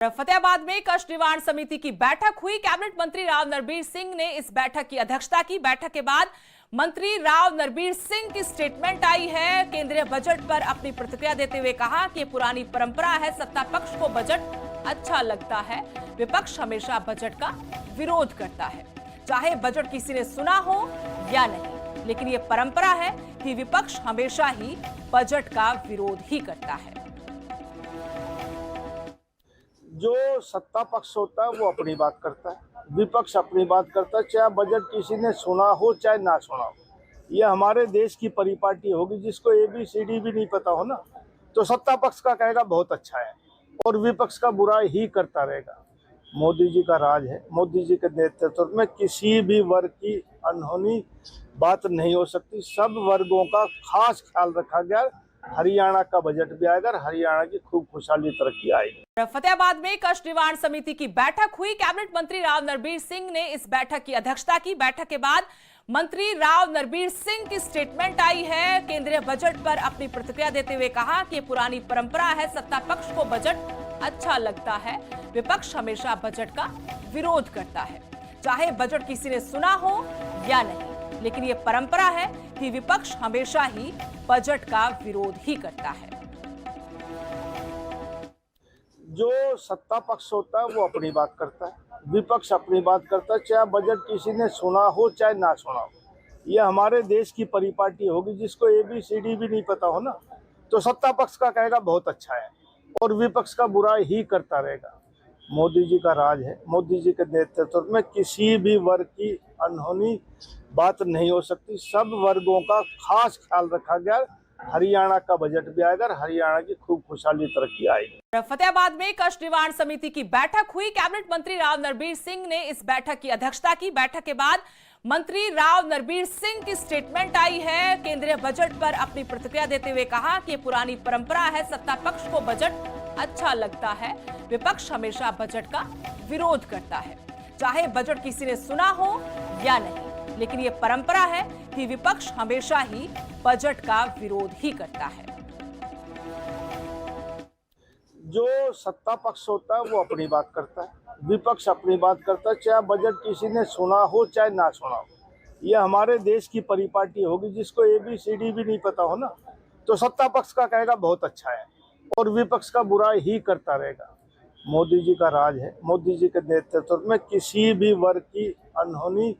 फतेहाबाद में कष्ट निवारण समिति की बैठक हुई। कैबिनेट मंत्री राव नरबीर सिंह ने इस बैठक की अध्यक्षता की। बैठक के बाद मंत्री राव नरबीर सिंह की स्टेटमेंट आई है। केंद्रीय बजट पर अपनी प्रतिक्रिया देते हुए कहा कि पुरानी परंपरा है, सत्ता पक्ष को बजट अच्छा लगता है, विपक्ष हमेशा बजट का विरोध करता है। चाहे बजट किसी ने सुना हो या नहीं, लेकिन ये परंपरा है कि विपक्ष हमेशा ही बजट का विरोध ही करता है। जो सत्ता पक्ष होता है वो अपनी बात करता है, विपक्ष अपनी बात करता है, चाहे बजट किसी ने सुना हो चाहे ना सुना हो। ये हमारे देश की परिपाटी होगी। जिसको ABCD भी नहीं पता हो ना, तो सत्ता पक्ष का कहेगा बहुत अच्छा है और विपक्ष का बुरा ही करता रहेगा। मोदी जी का राज है। मोदी जी के नेतृत्व में किसी भी वर्ग की अनहोनी बात नहीं हो सकती। सब वर्गों का खास ख्याल रखा गया। हरियाणा का बजट भी आएगा, हरियाणा की खूब खुशहाली तरक्की आएगी। फतेहाबाद में कष्ट निवारण समिति की बैठक हुई। कैबिनेट मंत्री राव नरबीर सिंह ने इस बैठक की अध्यक्षता की। बैठक के बाद मंत्री राव नरबीर सिंह की स्टेटमेंट आई है। केंद्रीय बजट पर अपनी प्रतिक्रिया देते हुए कहा कि पुरानी परंपरा है, सत्ता पक्ष को बजट अच्छा लगता है, विपक्ष हमेशा बजट का विरोध करता है। चाहे बजट किसी ने सुना हो या नहीं, लेकिन ये परंपरा है कि विपक्ष हमेशा ही बजट का विरोध ही करता है। जो सत्ता पक्ष होता है वो अपनी बात करता है, विपक्ष अपनी बात करता है, चाहे बजट किसी ने सुना हो चाहे ना सुना हो। ये हमारे देश की परिपाटी होगी। जिसको ABCD भी नहीं पता हो ना, तो सत्ता पक्ष का कहेगा बहुत अच्छा है और विपक्ष का बुरा ही करता रहेगा। मोदी जी का राज है। मोदी जी के नेतृत्व में किसी भी वर्ग की अनहोनी बात नहीं हो सकती। सब वर्गों का खास ख्याल रखा गया। हरियाणा का बजट भी आएगा, हरियाणा की खूब खुशहाली तरक्की आएगी। फतेहाबाद में कष्ट निवारण समिति की बैठक हुई। कैबिनेट मंत्री राव नरबीर सिंह ने इस बैठक की अध्यक्षता की। बैठक के बाद मंत्री राव नरबीर सिंह की स्टेटमेंट आई है। केंद्रीय बजट पर अपनी प्रतिक्रिया देते हुए कहा कि पुरानी परंपरा है, सत्ता पक्ष को बजट अच्छा लगता है, विपक्ष हमेशा बजट का विरोध करता है। चाहे बजट किसी ने सुना हो या नहीं, लेकिन ये परंपरा है कि विपक्ष हमेशा ही बजट का विरोध ही करता है। जो सत्ता पक्ष होता है वो अपनी बात करता है, विपक्ष अपनी बात करता है, चाहे बजट किसी ने सुना हो चाहे ना सुना हो। ये हमारे देश की परिपाटी होगी। जिसको ABCD भी नहीं पता हो ना, तो सत्ता पक्ष का कहेगा बहुत अच्छा है और विपक्ष का बुरा ही करता रहेगा। मोदी जी का राज है। मोदी जी के नेतृत्व में किसी भी वर्ग की अनहोनी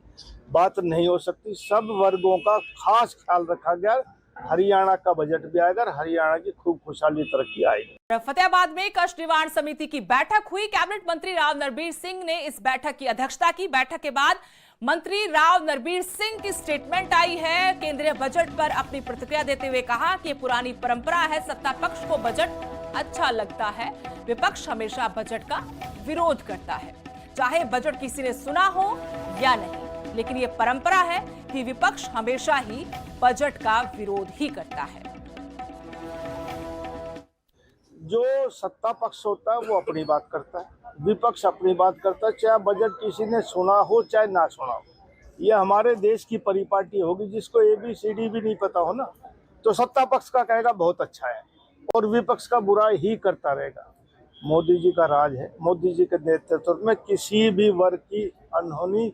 बात नहीं हो सकती। सब वर्गों का खास ख्याल रखा गया। हरियाणा का बजट भी आएगा, हरियाणा की खूब खुशहाली तरक्की आएगी। फतेहाबाद में कष्ट निवारण समिति की बैठक हुई। कैबिनेट मंत्री राव नरबीर सिंह ने इस बैठक की अध्यक्षता की। बैठक के बाद मंत्री राव नरबीर सिंह की स्टेटमेंट आई है। केंद्रीय बजट पर अपनी प्रतिक्रिया देते हुए कहा कि पुरानी परंपरा है, सत्ता पक्ष को बजट अच्छा लगता है, विपक्ष हमेशा बजट का विरोध करता है। चाहे बजट किसी ने सुना हो या नहीं, लेकिन ये परंपरा है कि विपक्ष हमेशा ही बजट का विरोध ही करता है। जो सत्ता पक्ष होता है वो अपनी बात करता है, विपक्ष अपनी बात करता है, चाहे बजट किसी ने सुना हो चाहे ना सुना हो। ये हमारे देश की परिपाटी होगी। जिसको ABCD भी नहीं पता हो ना, तो सत्ता पक्ष का कहेगा बहुत अच्छा है और विपक्ष का बुरा ही करता रहेगा। मोदी जी का राज है। मोदी जी के नेतृत्व में किसी भी वर्ग की अनहोनी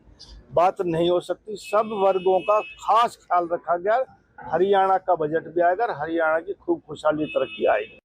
बात नहीं हो सकती। सब वर्गों का खास ख्याल रखा गया। हरियाणा का बजट भी आएगा, हरियाणा की खूब खुशहाली तरक्की आएगी।